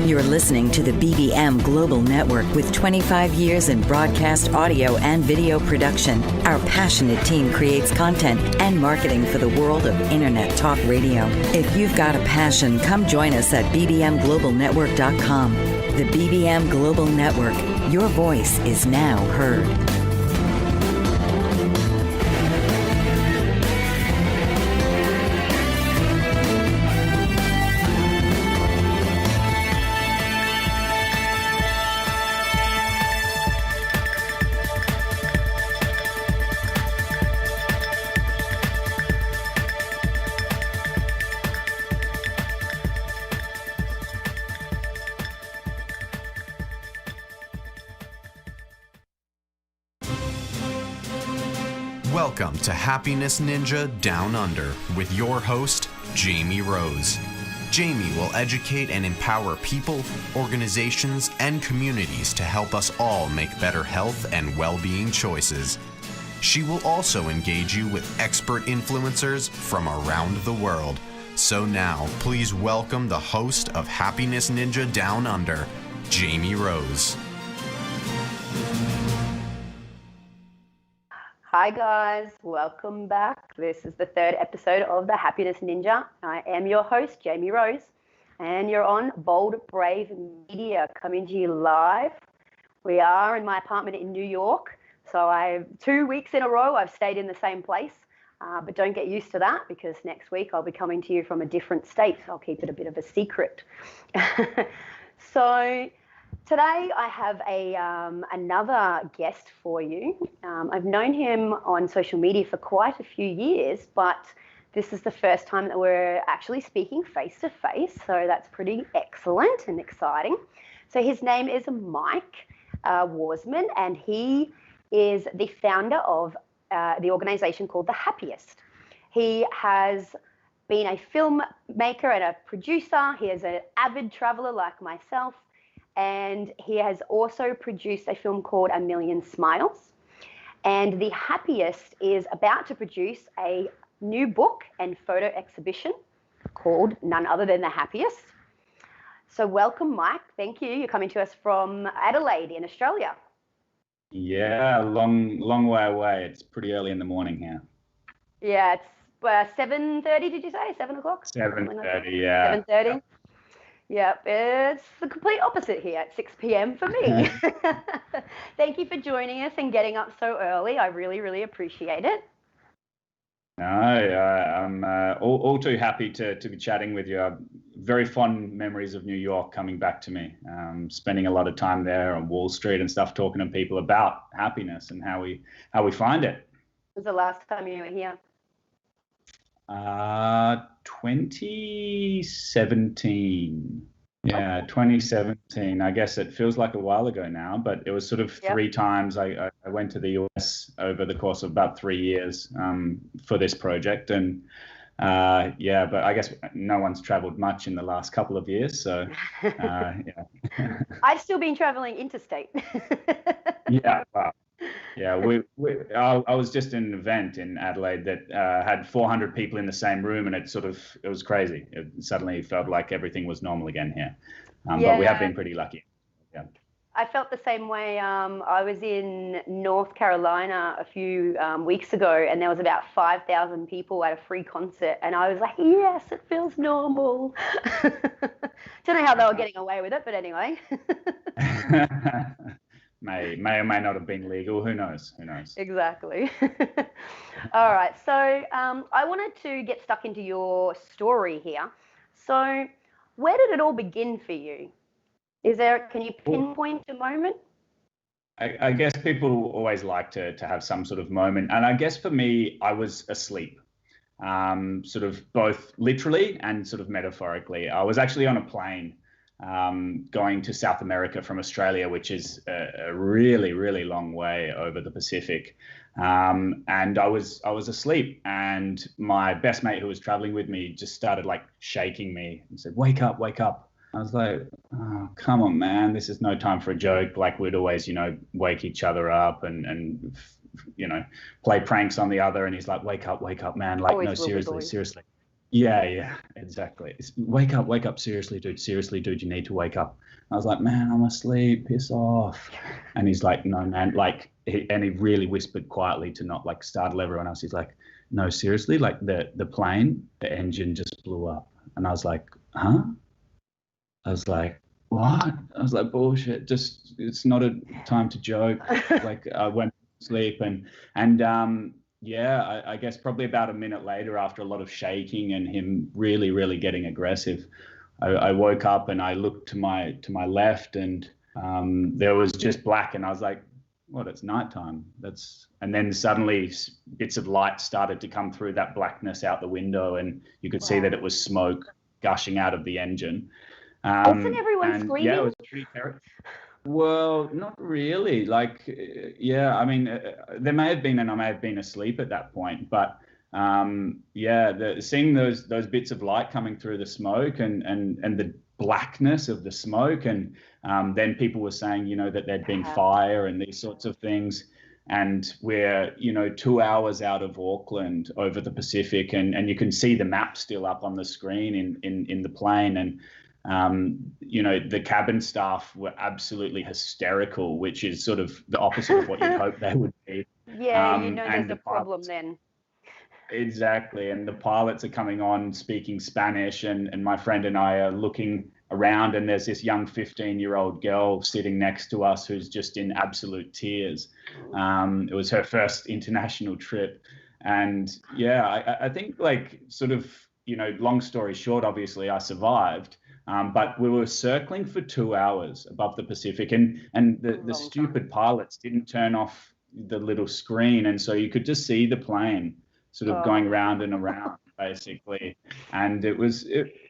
You're listening to the BBM Global Network with 25 years in broadcast audio and video production. Our passionate team creates content and marketing for the world of Internet Talk Radio. If you've got a passion, come join us at bbmglobalnetwork.com. The BBM Global Network. Your voice is now heard. Welcome to Happiness Ninja Down Under with your host, Jamie Rose. Jamie will educate and empower people, organizations, and communities to help us all make better health and well-being choices. She will also engage you with expert influencers from around the world. So now, please welcome the host of Happiness Ninja Down Under, Jamie Rose. Hi guys, welcome back. This is the third episode of the Happiness Ninja. I am your host, Jamie Rose, and you're on Bold Brave Media, coming to you live. We are in my apartment in New York, so 2 weeks in a row I've stayed in the same place, but don't get used to that because next week I'll be coming to you from a different state. I'll keep it a bit of a secret. So today I have another guest for you. I've known him on social media for quite a few years, but this is the first time that we're actually speaking face to face, so that's pretty excellent and exciting. So his name is Mike Worsman, and he is the founder of the organization called the Happiest. He has been a filmmaker and a producer. He is an avid traveler like myself. And he has also produced a film called A Million Smiles. And The Happiest is about to produce a new book and photo exhibition called none other than The Happiest. So welcome, Mike. Thank you. You're coming to us from Adelaide in Australia. Yeah, long way away. It's pretty early in the morning here. Yeah, it's 7:30, did you say? 7 o'clock? 7:30, yeah. 7:30. Yep, it's the complete opposite here at 6 p.m. for me. Thank you for joining us and getting up so early. I really, really appreciate it. No, I'm all too happy to be chatting with you. Very fond memories of New York coming back to me. Spending a lot of time there on Wall Street and stuff, talking to people about happiness and how we find it. When was the last time you were here? 2017. Yeah, 2017. I guess it feels like a while ago now, but it was sort of three times I went to the US over the course of about 3 years for this project. And but I guess no one's traveled much in the last couple of years. So, yeah. I've still been traveling interstate. Yeah, wow. Yeah, I was just in an event in Adelaide that had 400 people in the same room, and it was crazy. It suddenly felt like everything was normal again here. But we have been pretty lucky. Yeah. I felt the same way. I was in North Carolina a few weeks ago, and there was about 5,000 people at a free concert, and I was like, yes, it feels normal. Don't know how they were getting away with it, but anyway. May or may not have been legal. Who knows? Exactly. All right. So I wanted to get stuck into your story here. So where did it all begin for you? Can you pinpoint a moment? I guess people always like to have some sort of moment. And I guess for me, I was asleep, sort of both literally and sort of metaphorically. I was actually on a plane going to South America from Australia, which is a really, really long way over the Pacific. And I was asleep, and my best mate who was traveling with me just started like shaking me and said, wake up, wake up. I was like, oh, come on, man, this is no time for a joke. Like we'd always, wake each other up and play pranks on the other. And he's like, wake up, man. Like, always no, seriously. Yeah, exactly. Wake up, seriously, dude, you need to wake up. I was like, man, I'm asleep, piss off. And he's like, no, man, like, and he really whispered quietly to not like startle everyone else. He's like, no, seriously, like the plane, the engine just blew up. And I was like, huh? I was like, what? I was like, bullshit. Just, it's not a time to joke. Like, I went to sleep and yeah, I guess probably about a minute later, after a lot of shaking and him really, really getting aggressive, I woke up and I looked to my left, and there was just black, and I was like, what? It's nighttime. And then suddenly bits of light started to come through that blackness out the window, and you could see that it was smoke gushing out of the engine. Wasn't everyone screaming? Yeah, it was pretty terrible. Well, not really. Like, yeah, I mean, there may have been, and I may have been asleep at that point, but yeah, seeing those bits of light coming through the smoke and the blackness of the smoke, and then people were saying, that there'd been fire and these sorts of things. And we're, 2 hours out of Auckland over the Pacific, and you can see the map still up on the screen in the plane. And the cabin staff were absolutely hysterical, which is sort of the opposite of what you'd hope they would be. Yeah, there's a problem then. Exactly. And the pilots are coming on speaking Spanish, and my friend and I are looking around, and there's this young 15-year-old girl sitting next to us who's just in absolute tears. It was her first international trip. And yeah, I think, like, sort of, long story short, obviously I survived. But we were circling for 2 hours above the Pacific, and the stupid pilots didn't turn off the little screen, and so you could just see the plane sort of going round and around, basically. And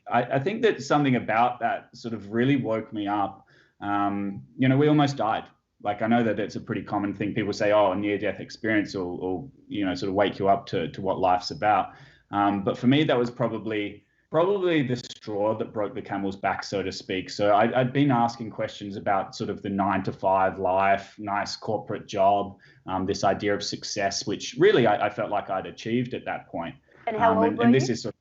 I think that something about that sort of really woke me up. We almost died. Like, I know that it's a pretty common thing. People say, oh, a near-death experience will sort of wake you up to what life's about. But for me, that was probably the straw that broke the camel's back, so to speak. So I'd been asking questions about sort of the 9-to-5 life, nice corporate job, this idea of success, which really I felt like I'd achieved at that point. And how old were you? This is sort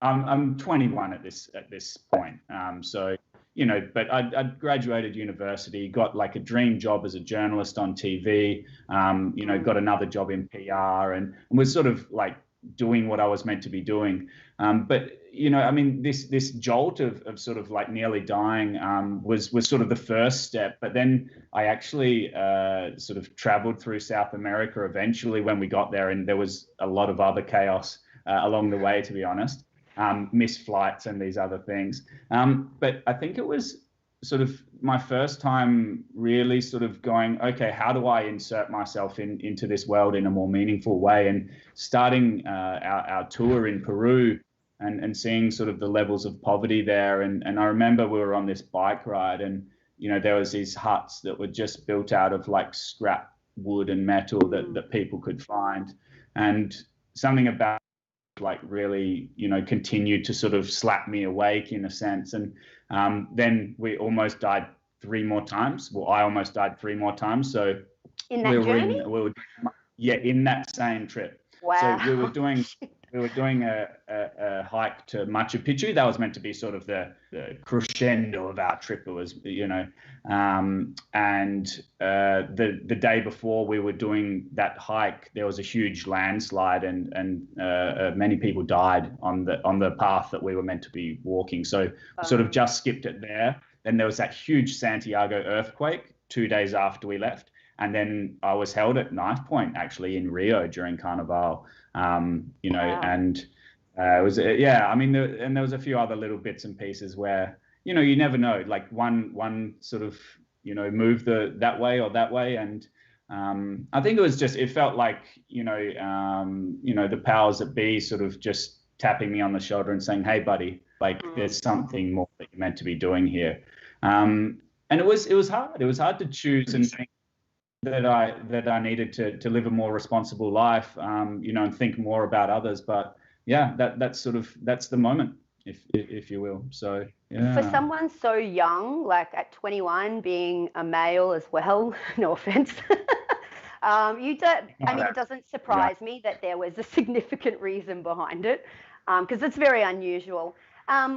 of, I'm 21 at this point. But I'd graduated university, got like a dream job as a journalist on TV, got another job in PR, and was sort of like doing what I was meant to be doing. But this jolt of sort of like nearly dying was sort of the first step. But then I actually sort of traveled through South America eventually when we got there, and there was a lot of other chaos along the way, to be honest, missed flights and these other things. But I think it was sort of my first time really sort of going, okay, how do I insert myself into this world in a more meaningful way? And starting our tour in Peru, and seeing sort of the levels of poverty there. And I remember we were on this bike ride, and, there was these huts that were just built out of like scrap wood and metal that people could find. And something about like really, continued to sort of slap me awake in a sense. And then we almost died 3 more times. Well, I almost died 3 more times. So in that journey? In that same trip. Wow. So we were doing a hike to Machu Picchu. That was meant to be sort of the crescendo of our trip. It was, and the day before we were doing that hike, there was a huge landslide, and many people died on the path that we were meant to be walking. So sort of just skipped it there. Then there was that huge Santiago earthquake 2 days after we left. And then I was held at knife point, actually, in Rio during Carnival. And it was, and there was a few other little bits and pieces where, you never know, like one sort of, move that way or that way. And I think it felt like, the powers that be sort of just tapping me on the shoulder and saying, hey, buddy, like there's something more that you're meant to be doing here. And it was hard. It was hard to choose and think that I needed to live a more responsible life, and think more about others. But yeah, that's the moment, if you will. So yeah. For someone so young, like at 21, being a male as well, no offense, it doesn't surprise me that there was a significant reason behind it. because it's very unusual.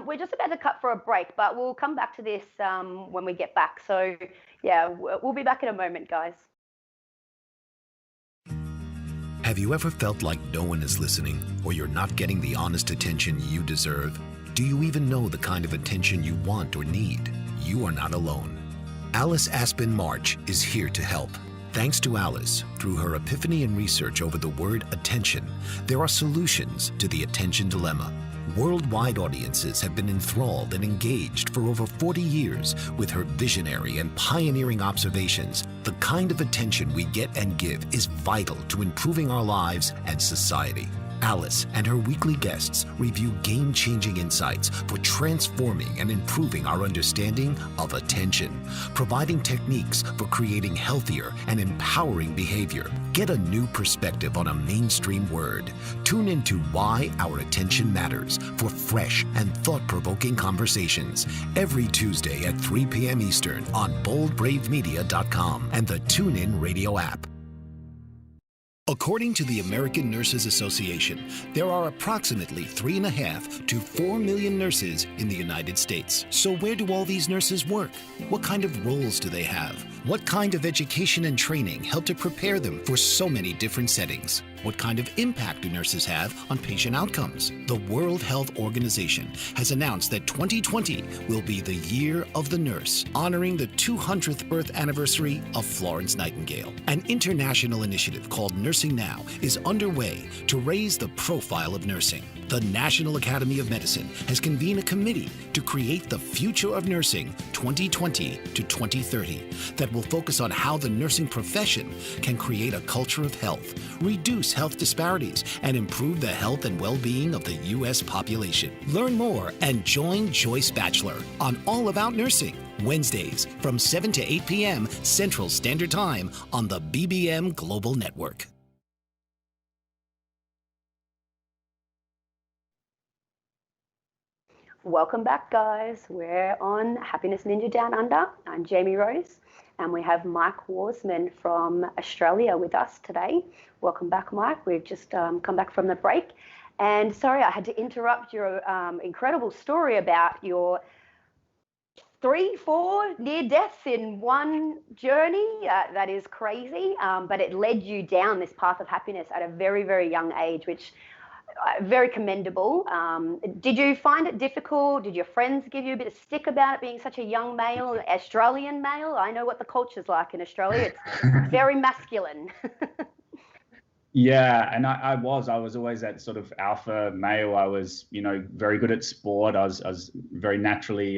We're just about to cut for a break, but we'll come back to this when we get back. So yeah, we'll be back in a moment, guys. Have you ever felt like no one is listening, or you're not getting the honest attention you deserve? Do you even know the kind of attention you want or need? You are not alone. Alice Aspen March is here to help. Thanks to Alice, through her epiphany and research over the word attention, there are solutions to the attention dilemma. Worldwide audiences have been enthralled and engaged for over 40 years with her visionary and pioneering observations. The kind of attention we get and give is vital to improving our lives and society. Alice and her weekly guests review game-changing insights for transforming and improving our understanding of attention, providing techniques for creating healthier and empowering behavior. Get a new perspective on a mainstream word. Tune into Why Our Attention Matters for fresh and thought-provoking conversations every Tuesday at 3 p.m. Eastern on boldbravemedia.com and the TuneIn Radio app. According to the American Nurses Association, there are approximately 3.5 to 4 million nurses in the United States. So where do all these nurses work? What kind of roles do they have? What kind of education and training help to prepare them for so many different settings? What kind of impact do nurses have on patient outcomes? The World Health Organization has announced that 2020 will be the Year of the Nurse, honoring the 200th birth anniversary of Florence Nightingale. An international initiative called Nursing Now is underway to raise the profile of nursing. The National Academy of Medicine has convened a committee to create the Future of Nursing 2020 to 2030 that will focus on how the nursing profession can create a culture of health, reduce health disparities, and improve the health and well-being of the U.S. population. Learn more and join Joyce Batchelor on All About Nursing, Wednesdays from 7 to 8 p.m. Central Standard Time on the BBM Global Network. Welcome back, guys. We're on Happiness Ninja Down Under. I'm Jamie Rose, and we have Mike Worsman from Australia with us today. Welcome back, Mike. We've just come back from the break. And sorry, I had to interrupt your incredible story about your 3-4 near deaths in one journey. That is crazy, but it led you down this path of happiness at a very, very young age, which very commendable. Did you find it difficult? Did your friends give you a bit of stick about it being such a young male, Australian male? I know what the culture's like in Australia. It's very masculine. Yeah, and I was always that sort of alpha male. I was, very good at sport. I was very naturally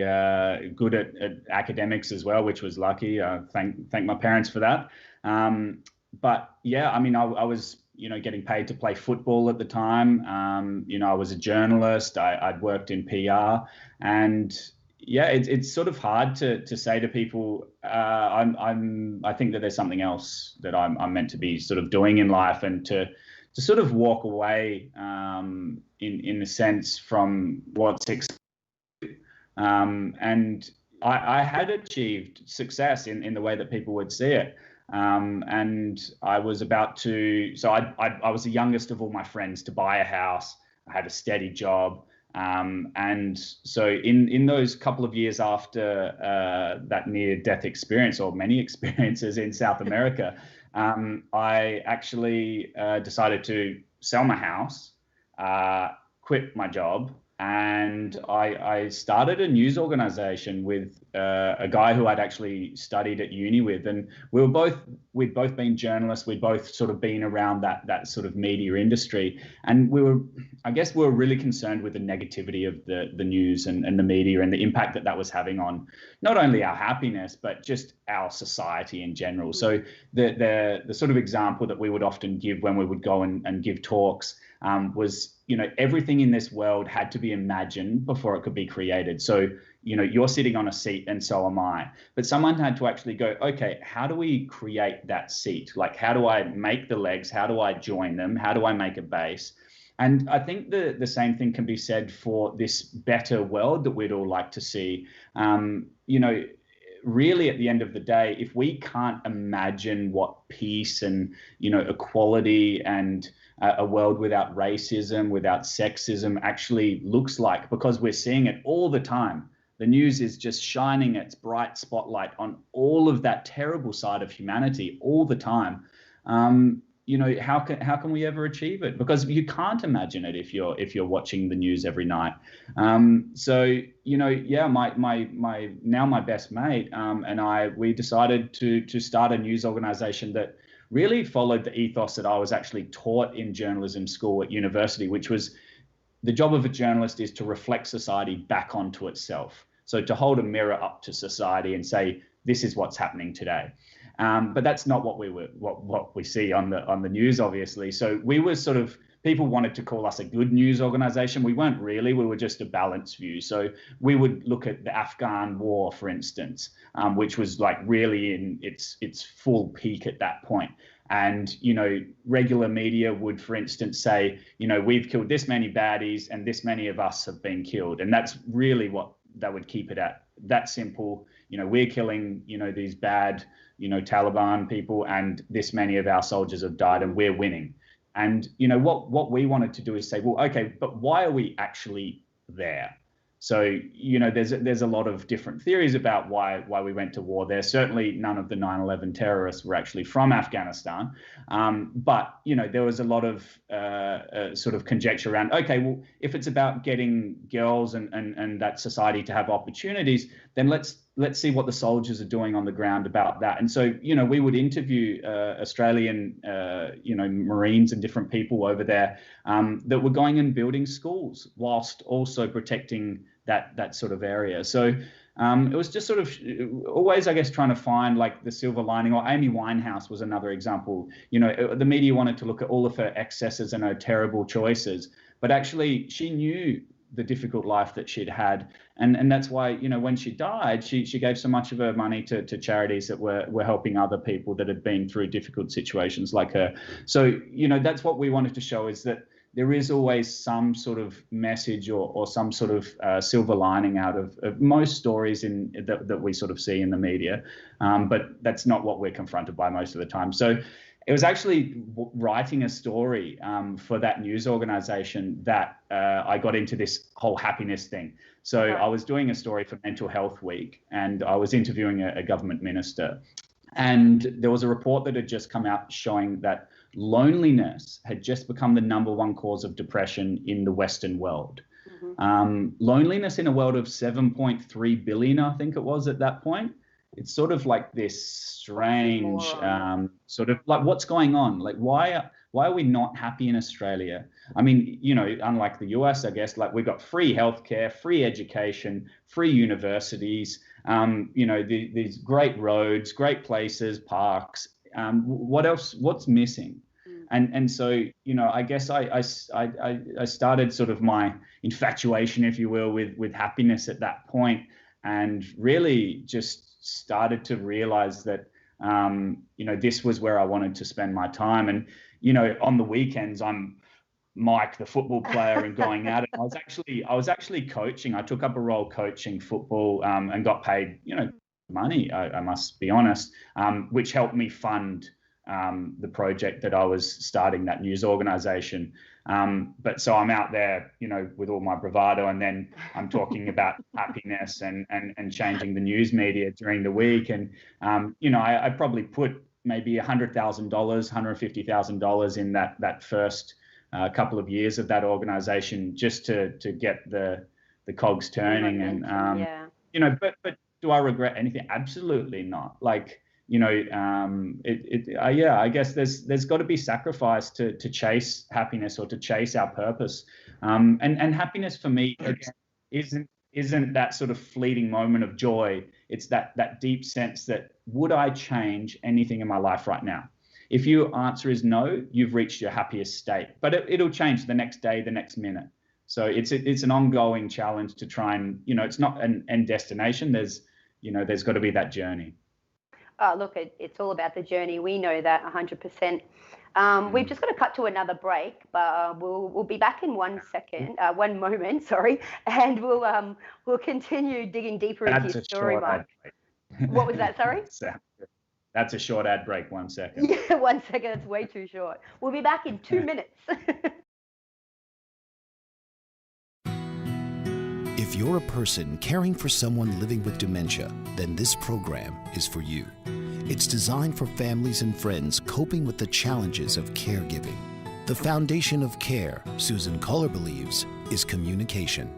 good at academics as well, which was lucky. Thank my parents for that. But yeah, I mean, I was, getting paid to play football at the time. I was a journalist. I'd worked in PR, and yeah, it's sort of hard to say to people. I think that there's something else that I'm meant to be sort of doing in life, and to sort of walk away in a sense from what's expected. And I had achieved success in the way that people would see it. And I was about to, so I was the youngest of all my friends to buy a house. I had a steady job. And so in those couple of years after that near-death experience, or many experiences in South America, I actually decided to sell my house, quit my job, and I started a news organization with a guy who I'd actually studied at uni with, and we'd both been journalists. We'd both sort of been around that sort of media industry, and we were really concerned with the negativity of the news and the media, and the impact that was having on not only our happiness but just our society in general. So the sort of example that we would often give when we would go and give talks was, everything in this world had to be imagined before it could be created. So, you're sitting on a seat and so am I. But someone had to actually go, okay, how do we create that seat? Like, how do I make the legs? How do I join them? How do I make a base? And I think the same thing can be said for this better world that we'd all like to see. Really, at the end of the day, if we can't imagine what peace and, equality and a world without racism, without sexism actually looks like, because we're seeing it all the time. The news is just shining its bright spotlight on all of that terrible side of humanity all the time. How can we ever achieve it? Because you can't imagine it if you're watching the news every night. My best mate and we decided to start a news organization that really followed the ethos that I was actually taught in journalism school at university, which was the job of a journalist is to reflect society back onto itself. So to hold a mirror up to society and say, this is what's happening today. But that's not what we see on the news, obviously. So we were sort of, people wanted to call us a good news organization. We weren't really, we were just a balanced view. So we would look at the Afghan war, for instance, which was like really in its full peak at that point. And, regular media would, for instance, say, we've killed this many baddies and this many of us have been killed. And that's really what they would keep it at. That simple. We're killing, these bad, Taliban people, and this many of our soldiers have died and we're winning. And, what we wanted to do is say, well, okay, but why are we actually there? So, there's a lot of different theories about why we went to war there. Certainly none of the 9/11 terrorists were actually from Afghanistan. But, there was a lot of sort of conjecture around, okay, well, if it's about getting girls and that society to have opportunities, then let's see what the soldiers are doing on the ground about that. And so, we would interview Australian, Marines and different people over there that were going and building schools whilst also protecting that sort of area. So it was just sort of always, I guess, trying to find like the silver lining. Or Amy Winehouse was another example. The media wanted to look at all of her excesses and her terrible choices, but actually she knew the difficult life that she'd had. And that's why, when she died, she gave so much of her money to charities that were helping other people that had been through difficult situations like her. So, that's what we wanted to show, is that there is always some sort of message or some sort of silver lining out of most stories that we sort of see in the media. But that's not what we're confronted by most of the time. So it was actually writing a story for that news organization that I got into this whole happiness thing. So I was doing a story for Mental Health Week, and I was interviewing a government minister. And there was a report that had just come out showing that loneliness had just become the #1 cause of depression in the Western world. Mm-hmm. Loneliness in a world of 7.3 billion, I think it was at that point. It's sort of like this strange sort of like, what's going on? Like, why are we not happy in Australia? I mean, unlike the US, I guess, like we've got free healthcare, free education, free universities, these great roads, great places, parks. What else? What's missing? And so, I guess I started sort of my infatuation, if you will, with happiness at that point, and really just started to realize that, this was where I wanted to spend my time. And, on the weekends, I'm Mike, the football player, and going out. And I was actually coaching. I took up a role coaching football and got paid, money, I must be honest, which helped me fund the project that I was starting, that news organization. But so I'm out there, with all my bravado, and then I'm talking about happiness and changing the news media during the week. And, I probably put maybe $100,000, $150,000 in that first couple of years of that organization, just to get the cogs turning. And, but do I regret anything? Absolutely not. Like, I guess there's got to be sacrifice to chase happiness or to chase our purpose. And happiness for me, again, isn't that sort of fleeting moment of joy. It's that deep sense that, would I change anything in my life right now? If your answer is no, you've reached your happiest state, but it'll change the next day, the next minute. So it's an ongoing challenge to try and, it's not an end destination. There's got to be that journey. Look, it's all about the journey. We know that 100%. We've just got to cut to another break, but we'll be back in 1 moment, sorry, and we'll continue digging deeper into your story, Mike. What was that? Sorry. That's a short ad break. 1 second. Yeah, 1 second. It's way too short. We'll be back in 2 minutes. If you're a person caring for someone living with dementia, then this program is for you. It's designed for families and friends coping with the challenges of caregiving. The foundation of care, Susan Kohler believes, is communication.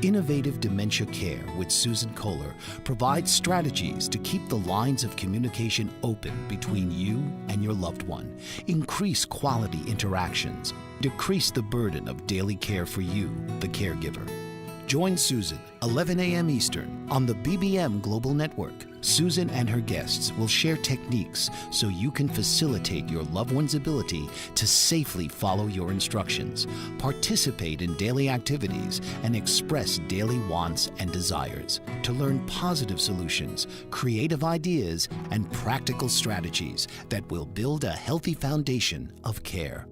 Innovative Dementia Care with Susan Kohler provides strategies to keep the lines of communication open between you and your loved one, increase quality interactions, decrease the burden of daily care for you, the caregiver. Join Susan, 11 a.m. Eastern, on the BBM Global Network. Susan and her guests will share techniques so you can facilitate your loved one's ability to safely follow your instructions, participate in daily activities, and express daily wants and desires. To learn positive solutions, creative ideas, and practical strategies that will build a healthy foundation of care.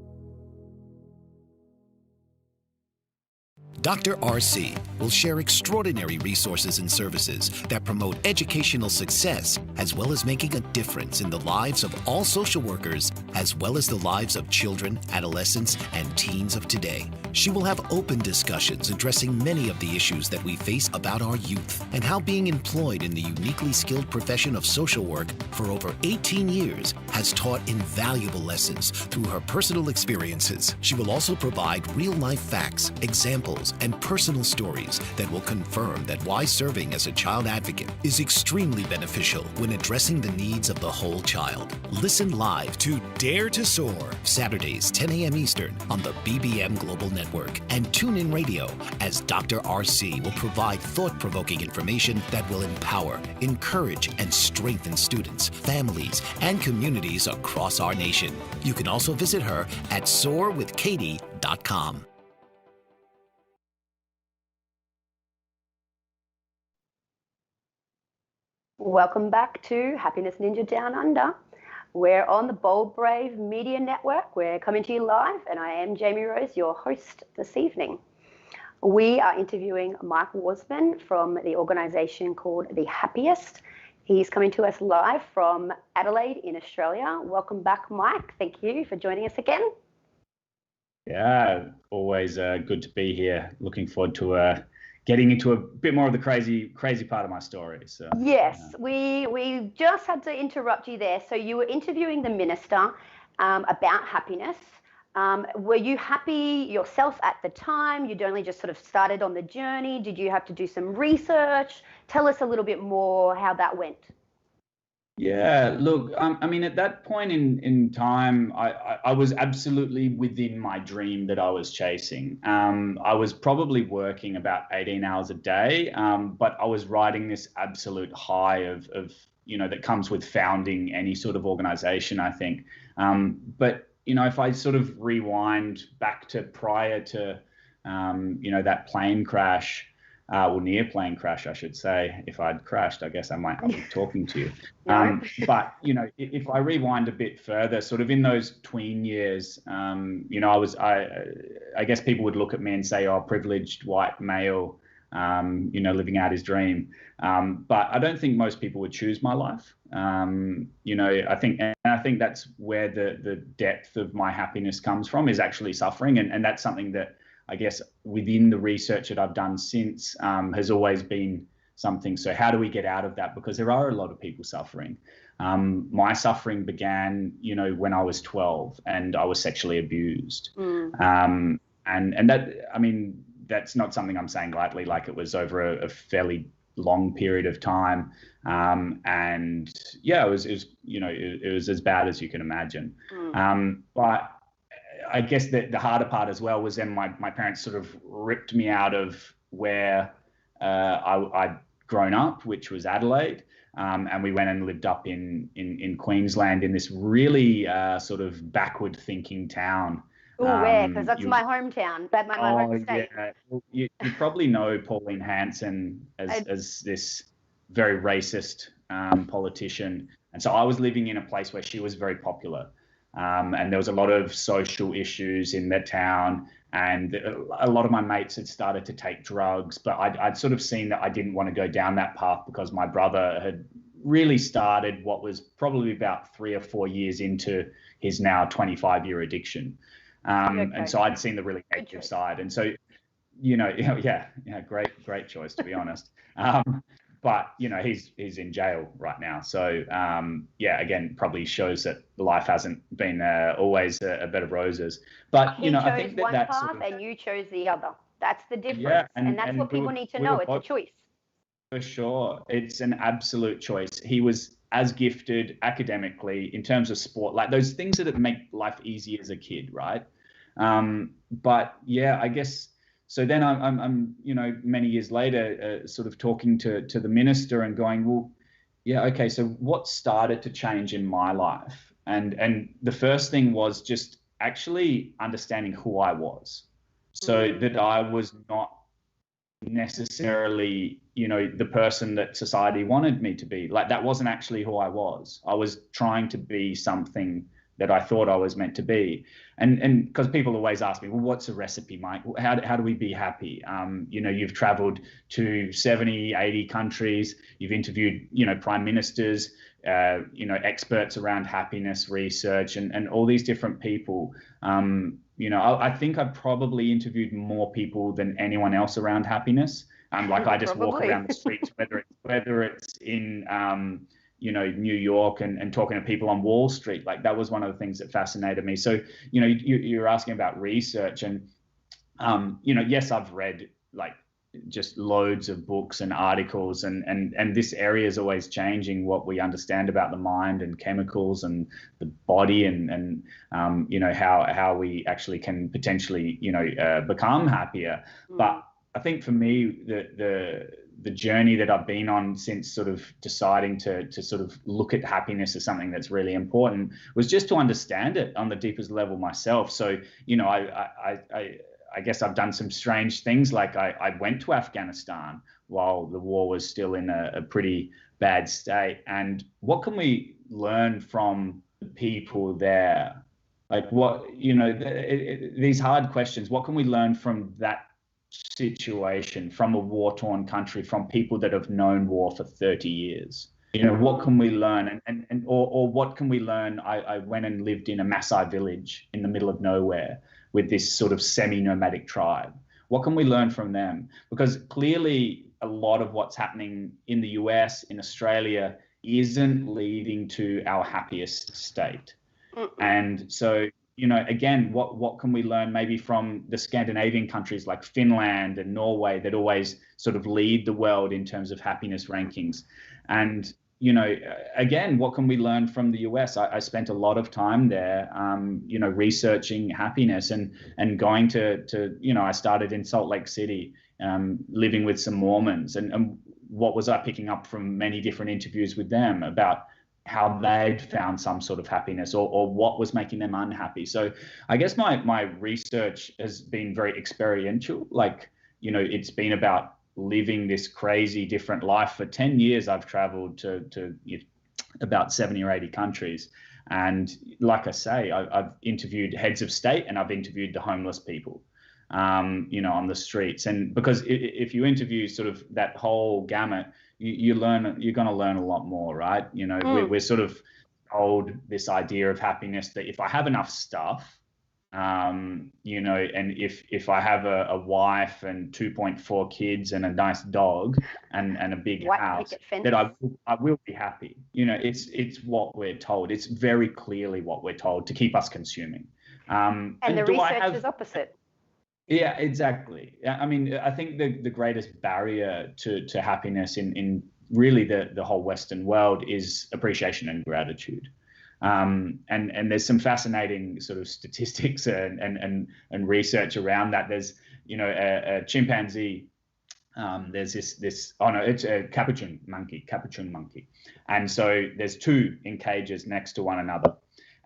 Dr. RC will share extraordinary resources and services that promote educational success, as well as making a difference in the lives of all social workers, as well as the lives of children, adolescents, and teens of today. She will have open discussions addressing many of the issues that we face about our youth and how being employed in the uniquely skilled profession of social work for over 18 years has taught invaluable lessons through her personal experiences. She will also provide real-life facts, examples, and personal stories that will confirm that why serving as a child advocate is extremely beneficial when addressing the needs of the whole child. Listen live to Dare to Soar, Saturdays, 10 a.m. Eastern on the BBM Global Network, and tune in radio as Dr. RC will provide thought-provoking information that will empower, encourage, and strengthen students, families, and communities across our nation. You can also visit her at soarwithkatie.com. Welcome back to Happiness Ninja Down Under. We're on the Bold Brave Media Network. We're coming to you live, and I am Jamie Rose, your host this evening. We are interviewing Mike Worsman from the organisation called the Happiest. He's coming to us live from Adelaide in Australia. Welcome back, Mike. Thank you for joining us again. Yeah, always good to be here. Looking forward to getting into a bit more of the crazy part of my story. So yes, we just had to interrupt you there. So you were interviewing the minister about happiness. Were you happy yourself at the time? You'd only just sort of started on the journey. Did you have to do some research? Tell us a little bit more how that went. Yeah, look, I mean, at that point in time, I was absolutely within my dream that I was chasing. I was probably working about 18 hours a day, but I was riding this absolute high of that comes with founding any sort of organization, I think. But, if I sort of rewind back to prior to, that plane crash, near plane crash, I should say. If I'd crashed, I guess I might not be talking to you. But, if I rewind a bit further, sort of in those tween years, I guess people would look at me and say, oh, privileged white male, living out his dream. But I don't think most people would choose my life. I think that's where the depth of my happiness comes from, is actually suffering. And that's something that I guess within the research that I've done since has always been something. So how do we get out of that? Because there are a lot of people suffering. My suffering began, when I was 12 and I was sexually abused. And that, I mean, that's not something I'm saying lightly, like it was over a fairly long period of time. And yeah, it was as bad as you can imagine. But I guess the harder part as well was then my parents sort of ripped me out of where I'd grown up, which was Adelaide. And we went and lived up in Queensland in this really sort of backward thinking town. Oh, where? Because that's my hometown, my home state. Yeah. Well, you probably know Pauline Hanson as this very racist politician. And so I was living in a place where she was very popular. And there was a lot of social issues in the town, and a lot of my mates had started to take drugs, but I'd sort of seen that I didn't want to go down that path because my brother had really started what was probably about 3 or 4 years into his now 25-year addiction. Okay. And so I'd seen the really negative side. And so, great choice, to be honest. But, he's in jail right now. So, again, probably shows that life hasn't been always a bed of roses. But, I think one that's path sort of, and you chose the other. That's the difference. Yeah, and that's what people need to know. It's a choice. For sure. It's an absolute choice. He was as gifted academically in terms of sport, like those things that make life easy as a kid, right? But yeah, I guess, so then I'm many years later, sort of talking to the minister and going, well, yeah, okay, so what started to change in my life? And the first thing was just actually understanding who I was, so that I was not necessarily, the person that society wanted me to be. Like, that wasn't actually who I was. I was trying to be something that I thought I was meant to be. And because people always ask me, well, what's a recipe, Mike? How do we be happy? You've traveled to 70, 80 countries. You've interviewed, prime ministers, experts around happiness research and all these different people. I think I've probably interviewed more people than anyone else around happiness. I just walk around the streets, whether it's in New York and talking to people on Wall Street. Like, that was one of the things that fascinated me. So, you're asking about research, and yes, I've read like just loads of books and articles, and this area is always changing, what we understand about the mind and chemicals and the body, and how we actually can potentially become happier. But I think for me, the journey that I've been on since sort of deciding to sort of look at happiness as something that's really important was just to understand it on the deepest level myself. So, I guess I've done some strange things. Like, I went to Afghanistan while the war was still in a pretty bad state. And what can we learn from the people there? Like, what, these hard questions, what can we learn from that situation, from a war-torn country, from people that have known war for 30 years? What can we learn? Or what can we learn? I went and lived in a Maasai village in the middle of nowhere with this sort of semi-nomadic tribe. What can we learn from them? Because clearly a lot of what's happening in the US, in Australia, isn't leading to our happiest state. And so, again, what can we learn maybe from the Scandinavian countries like Finland and Norway that always sort of lead the world in terms of happiness rankings? And, again, what can we learn from the US? I spent a lot of time there, researching happiness and going to I started in Salt Lake City, living with some Mormons. And what was I picking up from many different interviews with them about how they'd found some sort of happiness or what was making them unhappy. So I guess my research has been very experiential. Like, it's been about living this crazy different life. For 10 years, I've traveled to about 70 or 80 countries. And like I say, I've interviewed heads of state and I've interviewed the homeless people, on the streets. And because if you interview sort of that whole gamut, you're going to learn a lot more, right? We're sort of told this idea of happiness that if I have enough stuff, and if I have a wife and 2.4 kids and a nice dog and a big house, that I will be happy. It's what we're told. It's very clearly what we're told to keep us consuming. And the research is opposite. Yeah, exactly. I mean, I think the greatest barrier to happiness in really the whole Western world is appreciation and gratitude. And there's some fascinating sort of statistics and research around that. There's, a chimpanzee. There's it's a capuchin monkey. And so there's two in cages next to one another.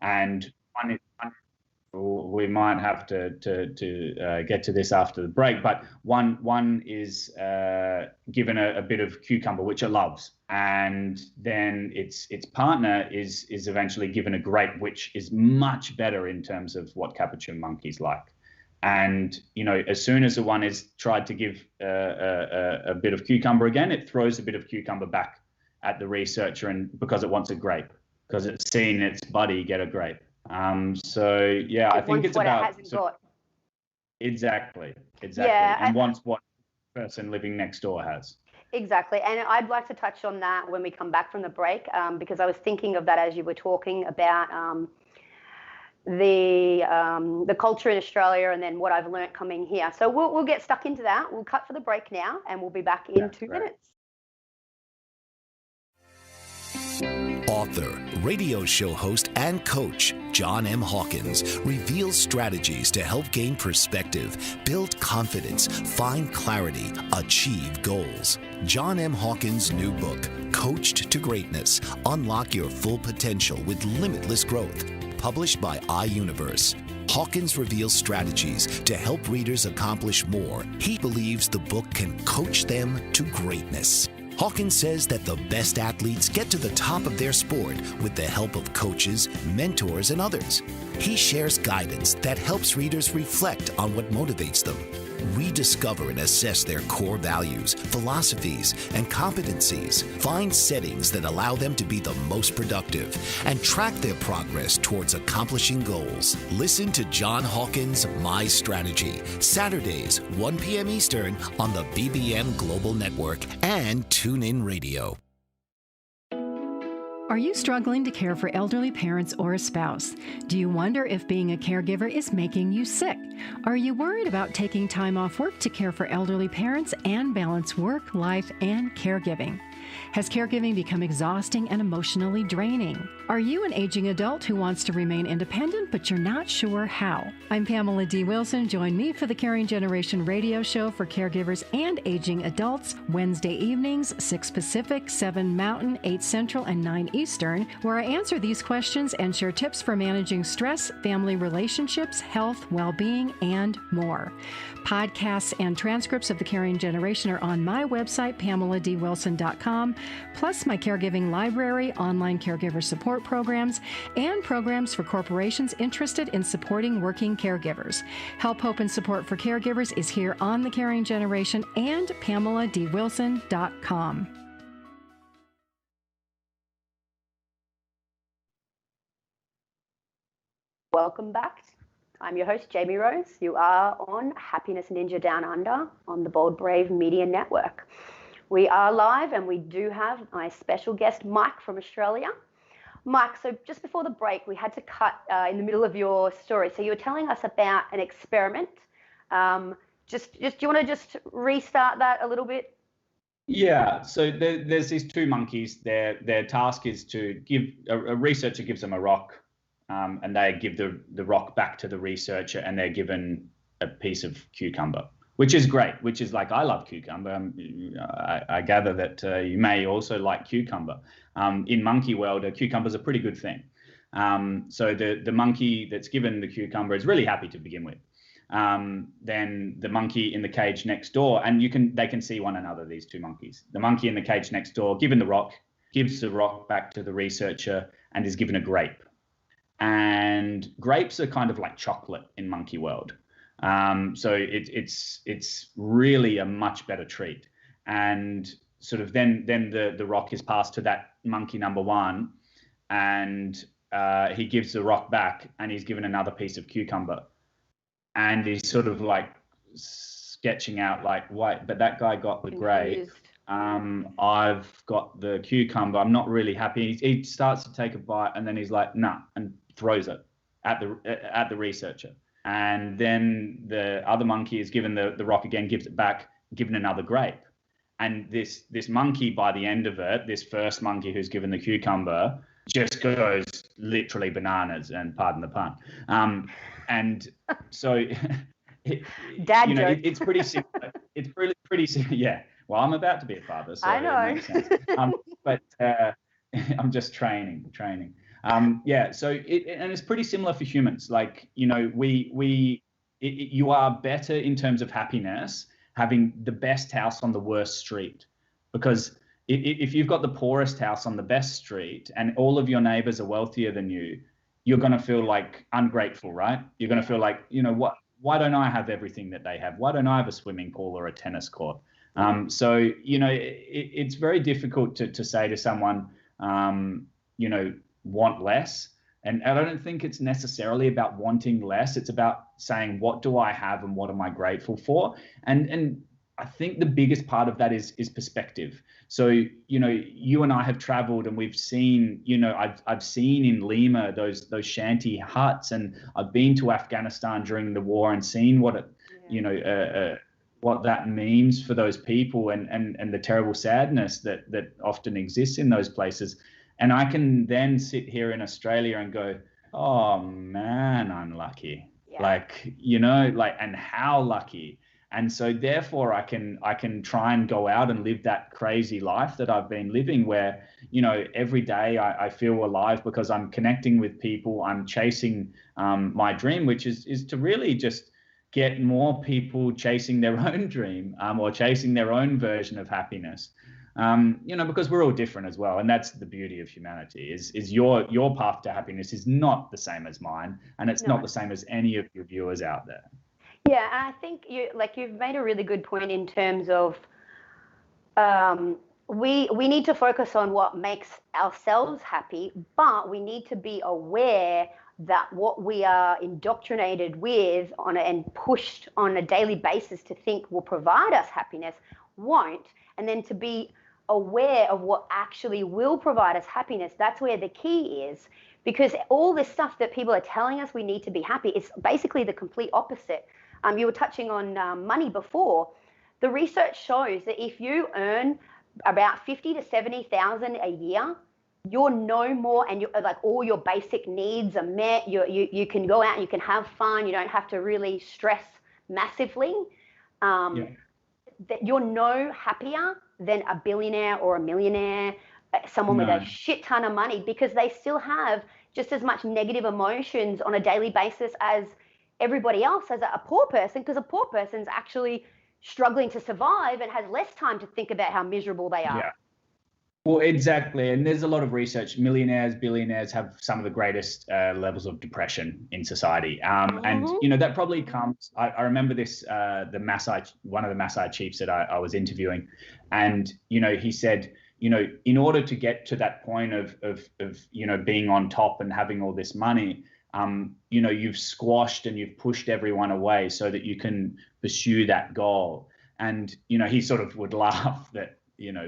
And we might have to get to this after the break, but one is given a bit of cucumber, which it loves, and then its partner is eventually given a grape, which is much better in terms of what capuchin monkeys like. And as soon as the one is tried to give a bit of cucumber again, it throws a bit of cucumber back at the researcher, and because it wants a grape, because it's seen its buddy get a grape. So yeah, I think it's about it hasn't got. Exactly, Yeah, and wants what the person living next door has. Exactly, and I'd like to touch on that when we come back from the break, because I was thinking of that as you were talking about the culture in Australia, and then what I've learnt coming here. So we'll get stuck into that. We'll cut for the break now, and we'll be back in 2 minutes. Author, radio show host, and coach John M. Hawkins reveals strategies to help gain perspective, build confidence, find clarity, achieve goals. John M. Hawkins' new book, Coached to Greatness, Unlock Your Full Potential with Limitless Growth, published by iUniverse. Hawkins reveals strategies to help readers accomplish more. He believes the book can coach them to greatness. Hawkins says that the best athletes get to the top of their sport with the help of coaches, mentors, and others. He shares guidance that helps readers reflect on what motivates them, rediscover and assess their core values, philosophies, and competencies, find settings that allow them to be the most productive, and track their progress towards accomplishing goals. Listen to John Hawkins' My Strategy, Saturdays, 1 p.m. Eastern on the BBM Global Network and TuneIn Radio. Are you struggling to care for elderly parents or a spouse? Do you wonder if being a caregiver is making you sick? Are you worried about taking time off work to care for elderly parents and balance work, life, and caregiving? Has caregiving become exhausting and emotionally draining? Are you an aging adult who wants to remain independent, but you're not sure how? I'm Pamela D. Wilson. Join me for the Caring Generation radio show for caregivers and aging adults, Wednesday evenings, 6 Pacific, 7 Mountain, 8 Central, and 9 Eastern, where I answer these questions and share tips for managing stress, family relationships, health, well-being, and more. Podcasts and transcripts of the Caring Generation are on my website, PamelaDWilson.com, plus my caregiving library, online caregiver support programs, and programs for corporations interested in supporting working caregivers. Help, hope, and support for caregivers is here on the Caring Generation and PamelaDWilson.com. Welcome back. I'm your host, Jamie Rose. You are on Happiness Ninja Down Under on the Bold Brave Media Network. We are live, and we do have my special guest, Mike from Australia. Mike, so just before the break, we had to cut in the middle of your story. So you were telling us about an experiment. Do you want to just restart that a little bit? Yeah, so there's these two monkeys. Their task is to give, a researcher gives them a rock, and they give the rock back to the researcher, and they're given a piece of cucumber, which is great, which is like, I love cucumber. I gather that you may also like cucumber. In monkey world, a cucumber is a pretty good thing. So the monkey that's given the cucumber is really happy to begin with. Then the monkey in the cage next door, and they can see one another, these two monkeys. The monkey in the cage next door, given the rock, gives the rock back to the researcher and is given a grape. And grapes are kind of like chocolate in monkey world. So it's really a much better treat. And sort of then the rock is passed to that monkey number one, and he gives the rock back, and he's given another piece of cucumber. And he's sort of like sketching out like, wait, but that guy got the grape. I've got the cucumber. I'm not really happy. He starts to take a bite, and then he's like, nah, and throws it at the researcher. And then the other monkey is given the rock again, gives it back, given another grape. And this monkey, by the end of it, this first monkey who's given the cucumber, just goes literally bananas, and pardon the pun. And so, it's pretty simple. It's pretty simple. Yeah. Well, I'm about to be a father, so I know. It makes sense. But I'm just training. Yeah. So and it's pretty similar for humans. Like, you are better in terms of happiness having the best house on the worst street, because if you've got the poorest house on the best street and all of your neighbors are wealthier than you, you're going to feel like ungrateful, right? You're going to feel like, why don't I have everything that they have? Why don't I have a swimming pool or a tennis court? So, it's very difficult to say to someone, want less. And I don't think it's necessarily about wanting less. It's about saying, what do I have and what am I grateful for? And I think the biggest part of that is perspective. So, you and I have traveled and we've seen, I've seen in Lima those shanty huts, and I've been to Afghanistan during the war and seen what what that means for those people and the terrible sadness that often exists in those places. And I can then sit here in Australia and go, oh man, I'm lucky. Yeah. And how lucky. And so therefore I can try and go out and live that crazy life that I've been living, where, every day I feel alive because I'm connecting with people. I'm chasing my dream, which is to really just get more people chasing their own dream, or chasing their own version of happiness. Because we're all different as well. And that's the beauty of humanity is your path to happiness is not the same as mine. And it's not the same as any of your viewers out there. Yeah. And I think you've made a really good point in terms of, we need to focus on what makes ourselves happy, but we need to be aware that what we are indoctrinated with and pushed on a daily basis to think will provide us happiness won't. And then to be aware of what actually will provide us happiness, that's where the key is. Because all this stuff that people are telling us we need to be happy is basically the complete opposite. You were touching on money before. The research shows that if you earn about 50 to 70,000 a year, you're no more, and all your basic needs are met. You can go out and you can have fun. You don't have to really stress massively. That you're no happier than a billionaire or a millionaire, someone with a shit ton of money, because they still have just as much negative emotions on a daily basis as everybody else, as a poor person, because a poor person's actually struggling to survive and has less time to think about how miserable they are. Yeah. Well, exactly. And there's a lot of research. Millionaires, billionaires have some of the greatest levels of depression in society. And, that probably comes, I remember this, one of the Maasai chiefs that I was interviewing. And, he said, in order to get to that point of being on top and having all this money, you've squashed and you've pushed everyone away so that you can pursue that goal. And, he sort of would laugh that,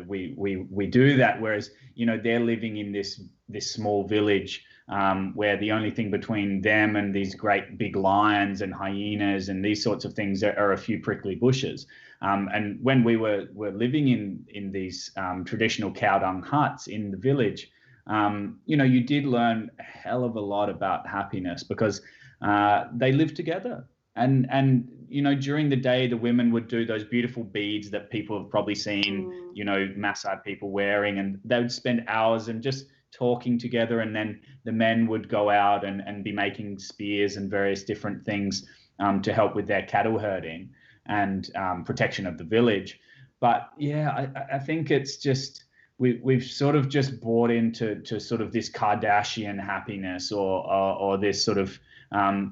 we do that, whereas, they're living in this small village where the only thing between them and these great big lions and hyenas and these sorts of things are a few prickly bushes. And when we were living in these traditional cow dung huts in the village, you did learn a hell of a lot about happiness because they lived together. And during the day, the women would do those beautiful beads that people have probably seen, Maasai people wearing, and they would spend hours and just talking together. And then the men would go out and be making spears and various different things to help with their cattle herding and protection of the village. But yeah, I think it's just, we've sort of just bought into sort of this Kardashian happiness or this sort of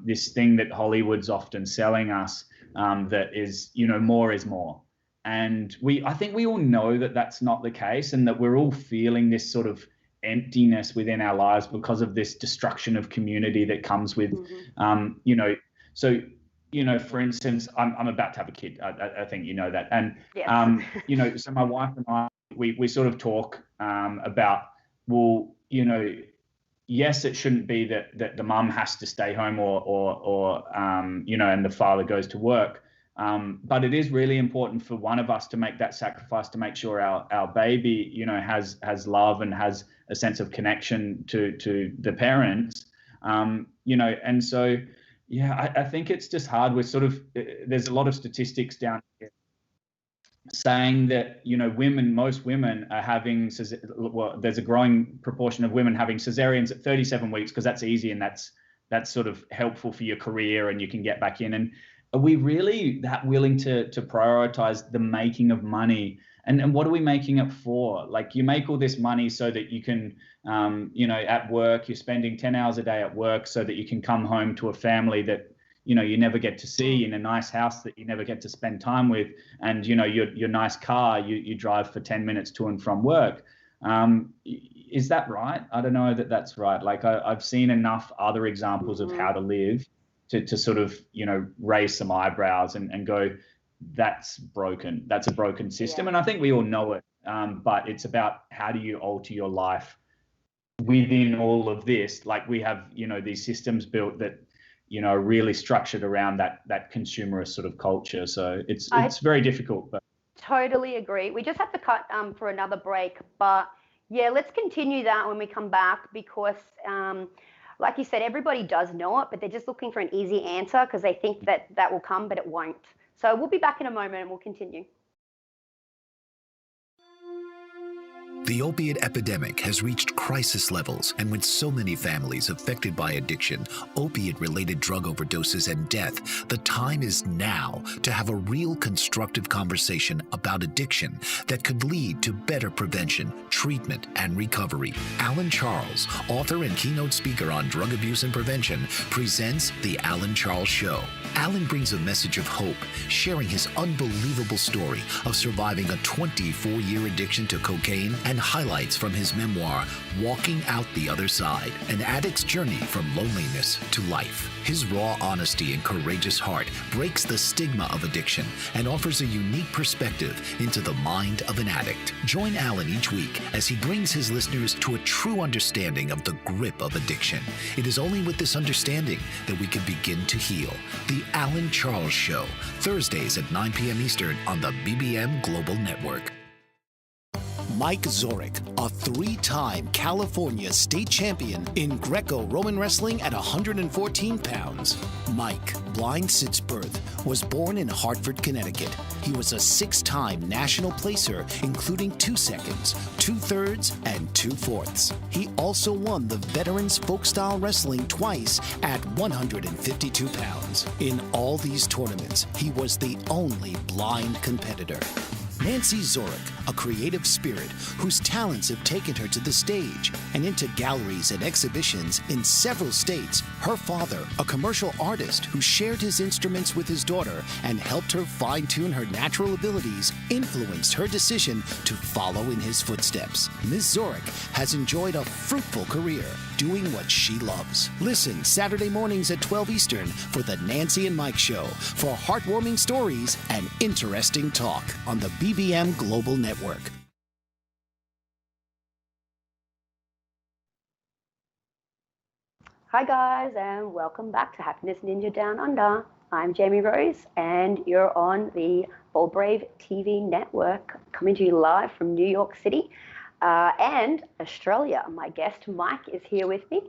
this thing that Hollywood's often selling us, that is, more is more. And I think we all know that that's not the case, and that we're all feeling this sort of emptiness within our lives because of this destruction of community that comes with, so, for instance, I'm about to have a kid. I think you know that. And, yes. So my wife and I, we sort of talk about, well, yes, it shouldn't be that the mum has to stay home or and the father goes to work. But it is really important for one of us to make that sacrifice to make sure our baby, has love and has a sense of connection to the parents, and so, yeah, I think it's just hard. We're sort of, there's a lot of statistics down here saying that, most women are having, there's a growing proportion of women having cesareans at 37 weeks because that's easy and that's sort of helpful for your career and you can get back in. And are we really that willing to prioritize the making of money? And what are we making it for? Like, you make all this money so that you can, at work, you're spending 10 hours a day at work so that you can come home to a family that, you never get to see, in a nice house that you never get to spend time with, and your nice car you drive for 10 minutes to and from work. Is that right? I don't know that that's right. Like I've seen enough other examples of how to live to sort of raise some eyebrows and go, that's broken. That's a broken system. And I think we all know it. But it's about how do you alter your life within all of this. Like we have, these systems built that, are really structured around that consumerist sort of culture. So it's very difficult. But totally agree. We just have to cut for another break. But yeah, let's continue that when we come back, because like you said, everybody does know it, but they're just looking for an easy answer because they think that will come, but it won't. So we'll be back in a moment and we'll continue. The opiate epidemic has reached crisis levels, and with so many families affected by addiction, opiate-related drug overdoses, and death, the time is now to have a real constructive conversation about addiction that could lead to better prevention, treatment, and recovery. Alan Charles, author and keynote speaker on drug abuse and prevention, presents The Alan Charles Show. Alan brings a message of hope, sharing his unbelievable story of surviving a 24-year addiction to cocaine and highlights from his memoir, Walking Out the Other Side, an addict's journey from loneliness to life. His raw honesty and courageous heart breaks the stigma of addiction and offers a unique perspective into the mind of an addict. Join Alan each week as he brings his listeners to a true understanding of the grip of addiction. It is only with this understanding that we can begin to heal. The Alan Charles Show, Thursdays at 9 p.m. Eastern on the BBM Global Network. Mike Zorik, a three-time California state champion in Greco-Roman wrestling at 114 pounds. Mike, blind since birth, was born in Hartford, Connecticut. He was a six-time national placer, including 2 seconds, 2 thirds, and 2 fourths. He also won the Veterans Folk-Style Wrestling twice at 152 pounds. In all these tournaments, he was the only blind competitor. Nancy Zorik, a creative spirit whose talents have taken her to the stage and into galleries and exhibitions in several states. Her father, a commercial artist who shared his instruments with his daughter and helped her fine-tune her natural abilities, influenced her decision to follow in his footsteps. Ms. Zorik has enjoyed a fruitful career doing what she loves. Listen Saturday mornings at 12 Eastern for the Nancy and Mike Show for heartwarming stories and interesting talk on the BBM Global Network. Hi guys, and welcome back to Happiness Ninja Down Under. I'm Jamie Rose, and you're on the Bold Brave TV network, coming to you live from New York City and Australia. My guest Mike is here with me,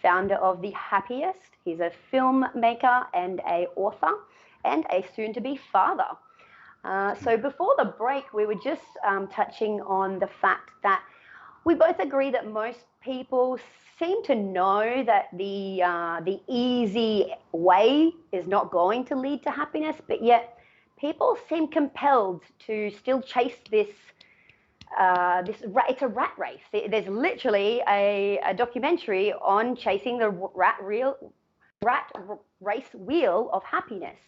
founder of the Happiest. He's a filmmaker and an author and a soon-to-be father. So before the break, we were just touching on the fact that we both agree that most people seem to know that the easy way is not going to lead to happiness, but yet people seem compelled to still chase this. It's a rat race. There's literally a documentary on chasing the rat race wheel of happiness.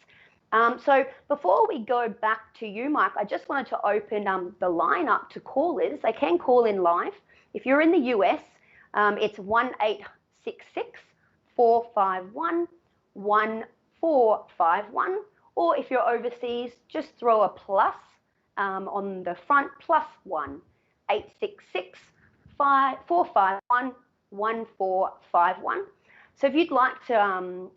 So before we go back to you, Mike, I just wanted to open the line up to callers. They can call in live. If you're in the US, it's 1-866-451-1451. Or if you're overseas, just throw a plus on the front, +1 866-451-1451. So if you'd like to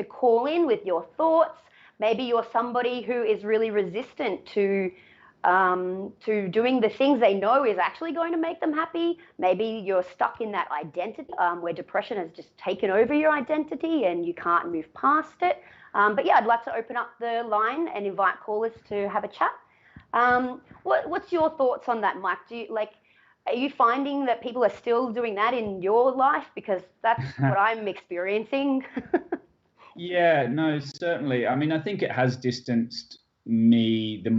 call in with your thoughts, maybe you're somebody who is really resistant to doing the things they know is actually going to make them happy. Maybe you're stuck in that identity where depression has just taken over your identity and you can't move past it. But yeah, I'd like to open up the line and invite callers to have a chat. What's your thoughts on that, Mike? Are you finding that people are still doing that in your life? Because that's what I'm experiencing. Yeah, no, certainly. I mean, I think it has distanced me the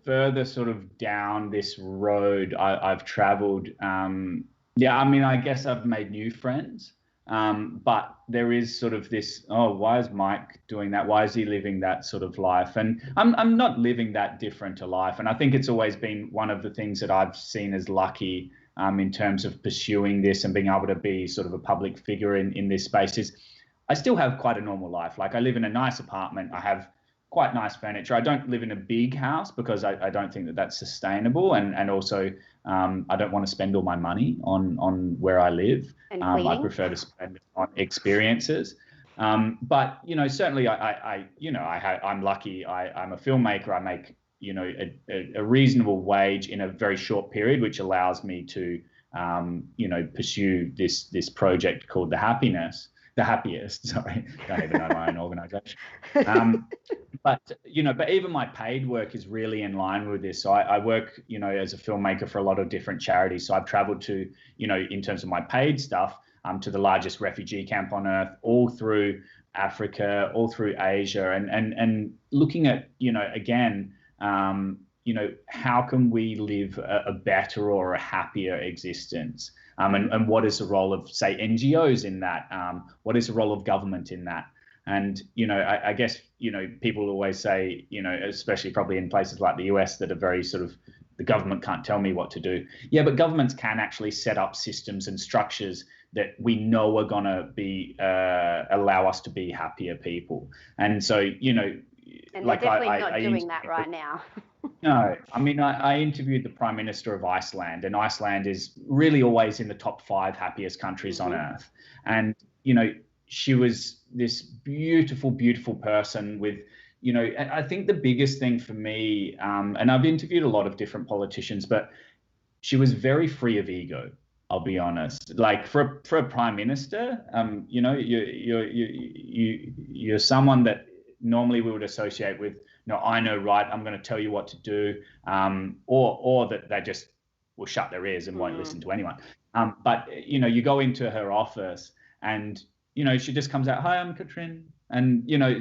further sort of down this road I've traveled. Yeah, I mean, I guess I've made new friends. But there is sort of this, oh, why is Mike doing that? Why is he living that sort of life? And I'm not living that different a life. And I think it's always been one of the things that I've seen as lucky in terms of pursuing this and being able to be sort of a public figure in this space is I still have quite a normal life. Like I live in a nice apartment. I have quite nice furniture. I don't live in a big house because I don't think that that's sustainable. And also I don't want to spend all my money on where I live. And I prefer to spend it on experiences. But, you know, certainly I'm lucky. I'm a filmmaker. I make, you know, a reasonable wage in a very short period, which allows me to, you know, pursue this project called the Happiest. Sorry, don't even know my own organisation. But you know, but even my paid work is really in line with this. So I work, you know, as a filmmaker for a lot of different charities. So I've travelled to, you know, in terms of my paid stuff, to the largest refugee camp on earth, all through Africa, all through Asia, and looking at, you know, again, you know, how can we live a better or a happier existence? And what is the role of, say, NGOs in that? What is the role of government in that? And, you know, I guess, you know, people always say, you know, especially probably in places like the US that are very sort of, the government can't tell me what to do. Yeah, but governments can actually set up systems and structures that we know are going to be allow us to be happier people. And so, you know, and like they're definitely not doing that right now. No, I mean, I interviewed the Prime Minister of Iceland, and Iceland is really always in the top 5 happiest countries on earth. And, you know, she was this beautiful, beautiful person with, you know, I think the biggest thing for me, and I've interviewed a lot of different politicians, but she was very free of ego. I'll be honest. Like for a prime minister, you know, you're someone that normally we would associate with, you know, I know right, I'm going to tell you what to do, or that they just will shut their ears and won't listen to anyone. But you know, you go into her office and, you know, she just comes out, hi, I'm Katrin. And, you know,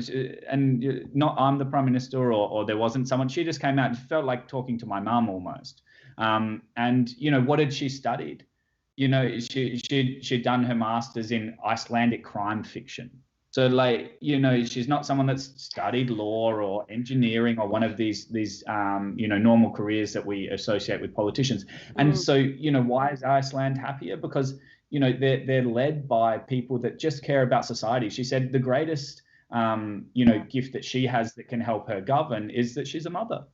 and not I'm the Prime Minister or there wasn't someone. She just came out and felt like talking to my mum almost. And, you know, what had she studied? You know, she'd done her master's in Icelandic crime fiction. So, like, you know, she's not someone that's studied law or engineering or one of these you know, normal careers that we associate with politicians. And so, you know, why is Iceland happier? Because, you know, they're led by people that just care about society. She said the greatest, you know, gift that she has that can help her govern is that she's a mother.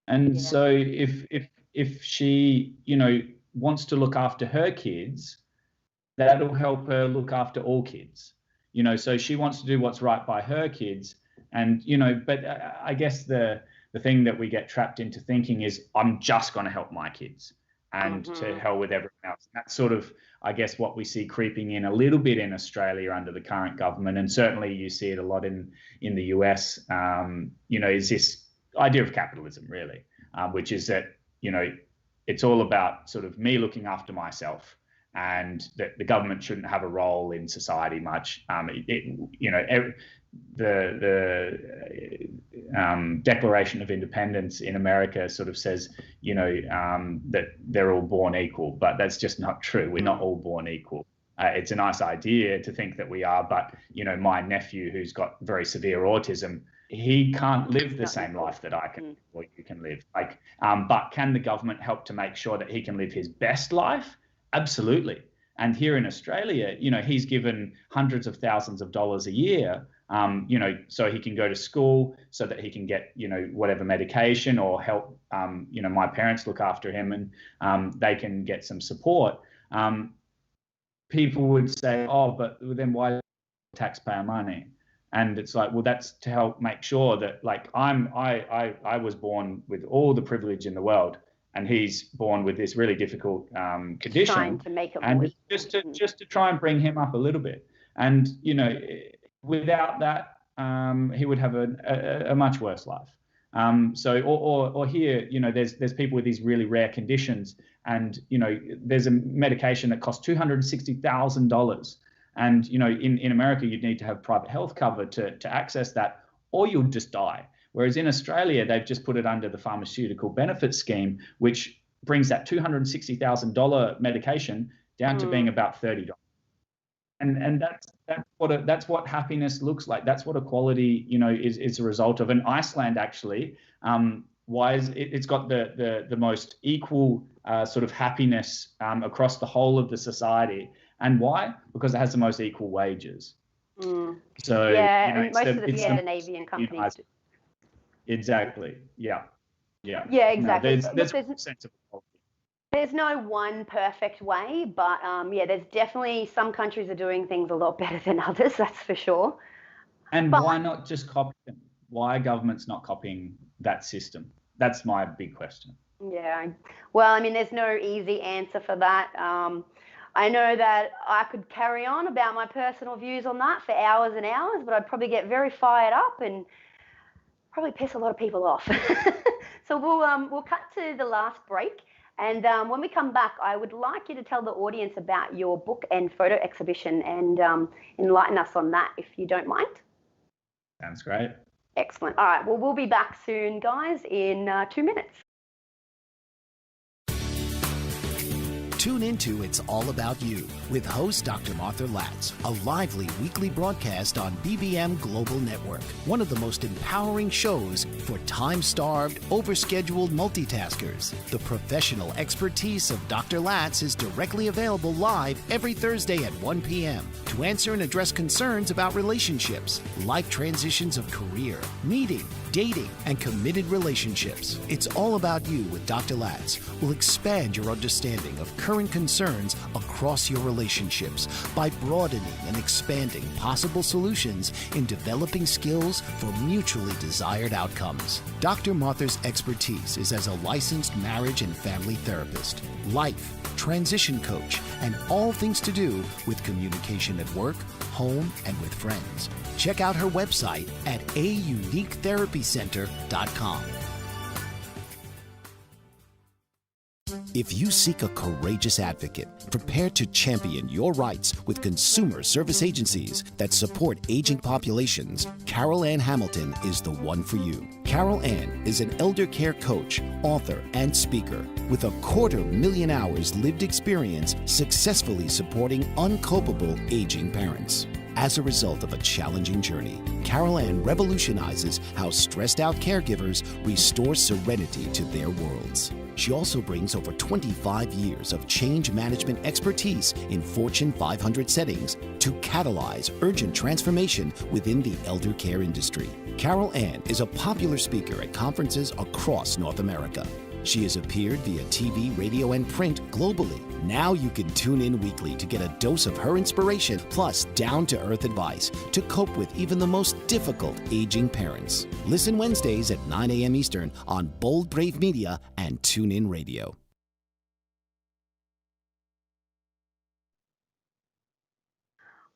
And so if she, you know, wants to look after her kids, that'll help her look after all kids. You know, so she wants to do what's right by her kids. And, you know, but I guess the thing that we get trapped into thinking is I'm just going to help my kids. And to hell with everyone else. That's sort of, I guess, what we see creeping in a little bit in Australia under the current government, and certainly you see it a lot in the US. You know, is this idea of capitalism really, which is that, you know, it's all about sort of me looking after myself, and that the government shouldn't have a role in society much. You know, the Declaration of Independence in America sort of says, you know, that they're all born equal, but that's just not true. We're not all born equal. It's a nice idea to think that we are, but, you know, my nephew who's got very severe autism, he can't live the same life that I can or you can live. Like, but can the government help to make sure that he can live his best life? Absolutely. And here in Australia, you know, he's given hundreds of thousands of dollars a year, you know, so he can go to school, so that he can get, you know, whatever medication or help, you know, my parents look after him and they can get some support. People would say, oh, but then why taxpayer money? And it's like, well, that's to help make sure that, like, I was born with all the privilege in the world, and he's born with this really difficult condition. Trying to make it and more just to try and bring him up a little bit. And, you know, without that, he would have a much worse life. So, or here, you know, there's people with these really rare conditions, and, you know, there's a medication that costs $260,000. And, you know, in America, you'd need to have private health cover to access that, or you'll just die. Whereas in Australia, they've just put it under the pharmaceutical benefit scheme, which brings that $260,000 medication down to being about $30. And that's what happiness looks like. That's what equality, is a result of. And Iceland actually, why is it's got the most equal sort of happiness across the whole of the society. And why? Because it has the most equal wages. So yeah, and most of the Scandinavian companies do. Exactly. Yeah. Yeah, exactly. No, there's a sense of equality. There's no one perfect way, but there's definitely some countries are doing things a lot better than others, that's for sure. And why not just copy them? Why are governments not copying that system? That's my big question. Yeah, well, I mean, there's no easy answer for that. I know that I could carry on about my personal views on that for hours and hours, but I'd probably get very fired up and probably piss a lot of people off. So we'll cut to the last break. And when we come back, I would like you to tell the audience about your book and photo exhibition and enlighten us on that, if you don't mind. Sounds great. Excellent. All right. Well, we'll be back soon, guys, in 2 minutes. Tune into It's All About You with host Dr. Martha Latz, a lively weekly broadcast on BBM Global Network, one of the most empowering shows for time-starved, overscheduled multitaskers. The professional expertise of Dr. Latz is directly available live every Thursday at 1 p.m. to answer and address concerns about relationships, life transitions of career, meeting, dating, and committed relationships. It's All About You with Dr. Latz will expand your understanding of current concerns across your relationships by broadening and expanding possible solutions in developing skills for mutually desired outcomes. Dr. Martha's expertise is as a licensed marriage and family therapist, life, transition coach, and all things to do with communication at work, home, and with friends. Check out her website at auniquetherapycenter.com. If you seek a courageous advocate prepared to champion your rights with consumer service agencies that support aging populations, Carol Ann Hamilton is the one for you. Carol Ann is an elder care coach, author, and speaker with 250,000 hours lived experience successfully supporting uncopable aging parents. As a result of a challenging journey, Carol Ann revolutionizes how stressed out caregivers restore serenity to their worlds. She also brings over 25 years of change management expertise in Fortune 500 settings to catalyze urgent transformation within the elder care industry. Carol Ann is a popular speaker at conferences across North America. She has appeared via TV, radio, and print globally. Now you can tune in weekly to get a dose of her inspiration plus down-to-earth advice to cope with even the most difficult aging parents. Listen Wednesdays at 9 a.m. Eastern on Bold Brave Media and TuneIn Radio.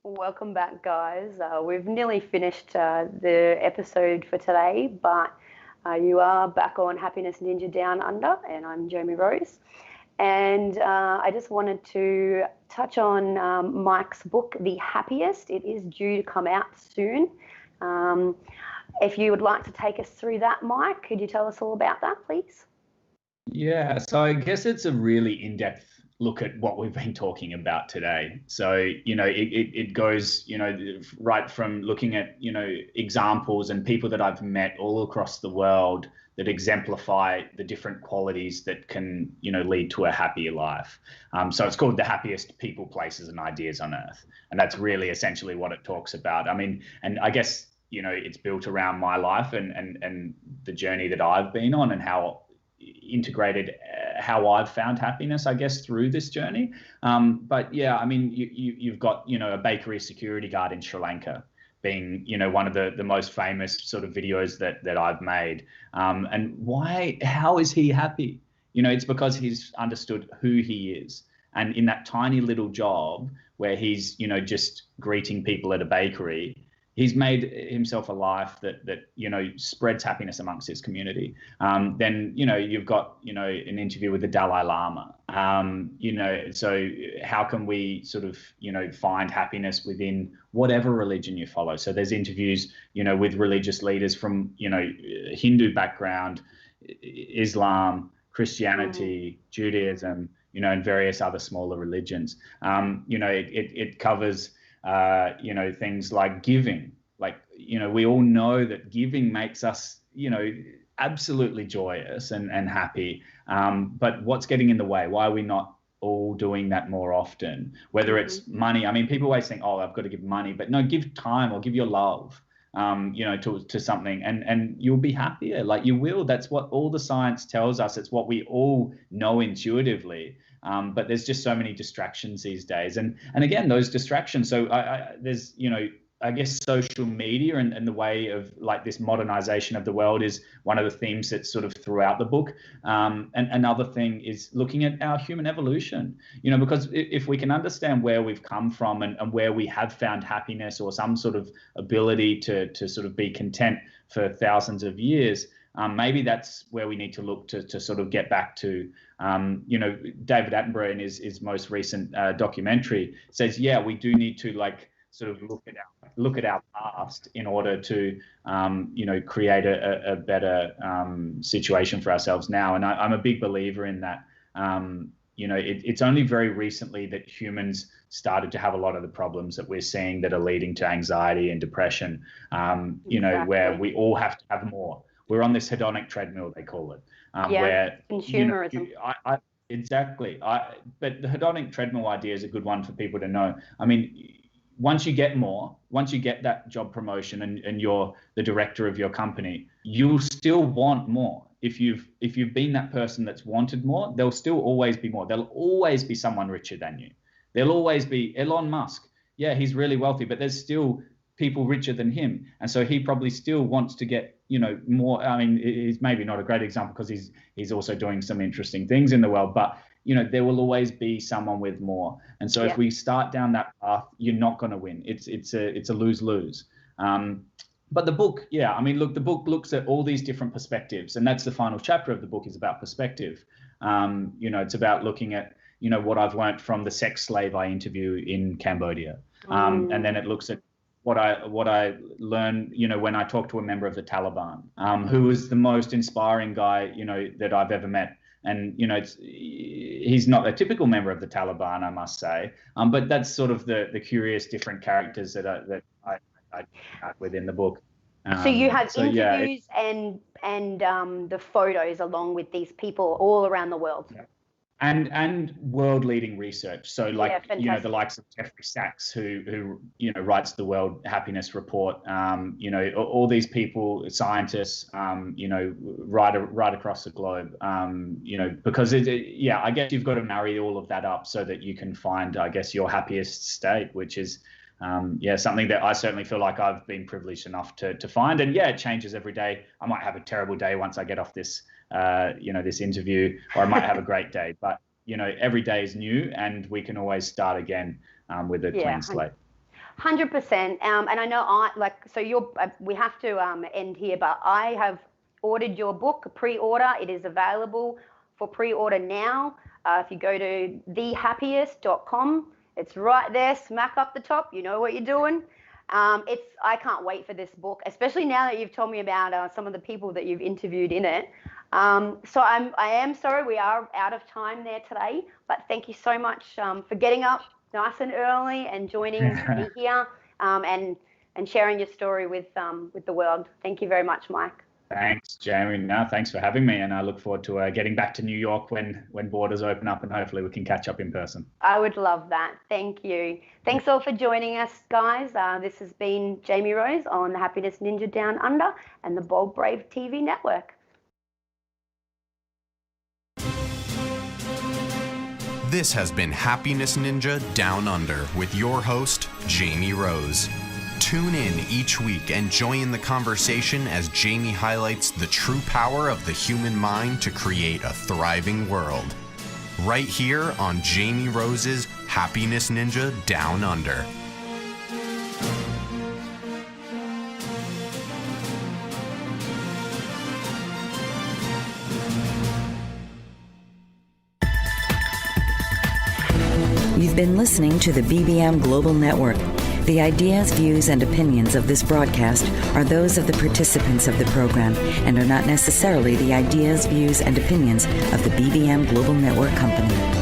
Welcome back, guys. We've nearly finished the episode for today, but you are back on Happiness Ninja Down Under, and I'm Jamie Rose. And I just wanted to touch on Mike's book, The Happiest. It is due to come out soon. If you would like to take us through that, Mike, could you tell us all about that, please? Yeah, so I guess it's a really in-depth look at what we've been talking about today. So, it goes, right from looking at, examples and people that I've met all across the world that exemplify the different qualities that can, lead to a happier life. So it's called The Happiest People, Places, and Ideas on Earth. And that's really essentially what it talks about. I mean, and I guess, it's built around my life and the journey that I've been on and how integrated how I've found happiness, I guess, through this journey. But yeah, I mean, you've got, a bakery security guard in Sri Lanka being, one of the most famous sort of videos that I've made. And how is he happy? It's because he's understood who he is. And in that tiny little job where he's, just greeting people at a bakery, he's made himself a life that spreads happiness amongst his community. Then, you've got, an interview with the Dalai Lama. So how can we sort of, find happiness within whatever religion you follow? So there's interviews, with religious leaders from, Hindu background, Islam, Christianity, Judaism, and various other smaller religions. It covers things like giving. Like, we all know that giving makes us, absolutely joyous and happy. But what's getting in the way? Why are we not all doing that more often? Whether it's money. I mean, people always think, oh, I've got to give money, but no, give time or give your love, to something, and you'll be happier. Like, you will. That's what all the science tells us. It's what we all know intuitively. But there's just so many distractions these days. And again, those distractions. So there's, I guess social media and the way of like this modernization of the world is one of the themes that's sort of throughout the book. And another thing is looking at our human evolution, because if we can understand where we've come from and where we have found happiness or some sort of ability to sort of be content for thousands of years, maybe that's where we need to look to sort of get back to. David Attenborough in his most recent documentary says, yeah, we do need to like sort of look at our past in order to create a better situation for ourselves now. And I'm a big believer in that. It's only very recently that humans started to have a lot of the problems that we're seeing that are leading to anxiety and depression. Exactly. Where we all have to have more. We're on this hedonic treadmill, they call it. Where consumerism. Exactly. But the hedonic treadmill idea is a good one for people to know. I mean, once you get that job promotion and you're the director of your company, you'll still want more. If you've been that person that's wanted more, there'll still always be more. There'll always be someone richer than you. There'll always be Elon Musk. Yeah, he's really wealthy, but there's still people richer than him. And so he probably still wants to get, more. I mean, he's maybe not a great example because he's also doing some interesting things in the world, but there will always be someone with more. And so if we start down that path, you're not going to win. It's a lose-lose. But the book, the book looks at all these different perspectives, and that's the final chapter of the book is about perspective. It's about looking at, what I've learned from the sex slave I interview in Cambodia. And then it looks at what I learned, when I talked to a member of the Taliban, who was the most inspiring guy, that I've ever met. And, he's not a typical member of the Taliban, I must say. But that's sort of the curious different characters that I have within the book. So you have interviews and the photos along with these people all around the world. Yeah. And world-leading research. So the likes of Jeffrey Sachs, who writes the World Happiness Report. All these people, scientists, right across the globe. Because I guess you've got to marry all of that up so that you can find, I guess, your happiest state, which is something that I certainly feel like I've been privileged enough to find. And it changes every day. I might have a terrible day once I get off this this interview, or I might have a great day, but every day is new and we can always start again with a clean slate. 100%. And I know we have to end here, but I have ordered your book, pre-order. It is available for pre-order now. If you go to thehappiest.com, it's right there, smack up the top. You know what you're doing. I can't wait for this book, especially now that you've told me about some of the people that you've interviewed in it. So I am sorry we are out of time there today, but thank you so much for getting up nice and early and joining me here and sharing your story with the world. Thank you very much, Mike. Thanks, Jamie. No, thanks for having me, and I look forward to getting back to New York when borders open up, and hopefully we can catch up in person. I would love that. Thank you. Thanks all for joining us, guys. This has been Jamie Rose on the Happiness Ninja Down Under and the Bold Brave TV network. This has been Happiness Ninja Down Under with your host, Jamie Rose. Tune in each week and join the conversation as Jamie highlights the true power of the human mind to create a thriving world. Right here on Jamie Rose's Happiness Ninja Down Under. You've been listening to the BBM Global Network. The ideas, views, and opinions of this broadcast are those of the participants of the program and are not necessarily the ideas, views, and opinions of the BBM Global Network Company.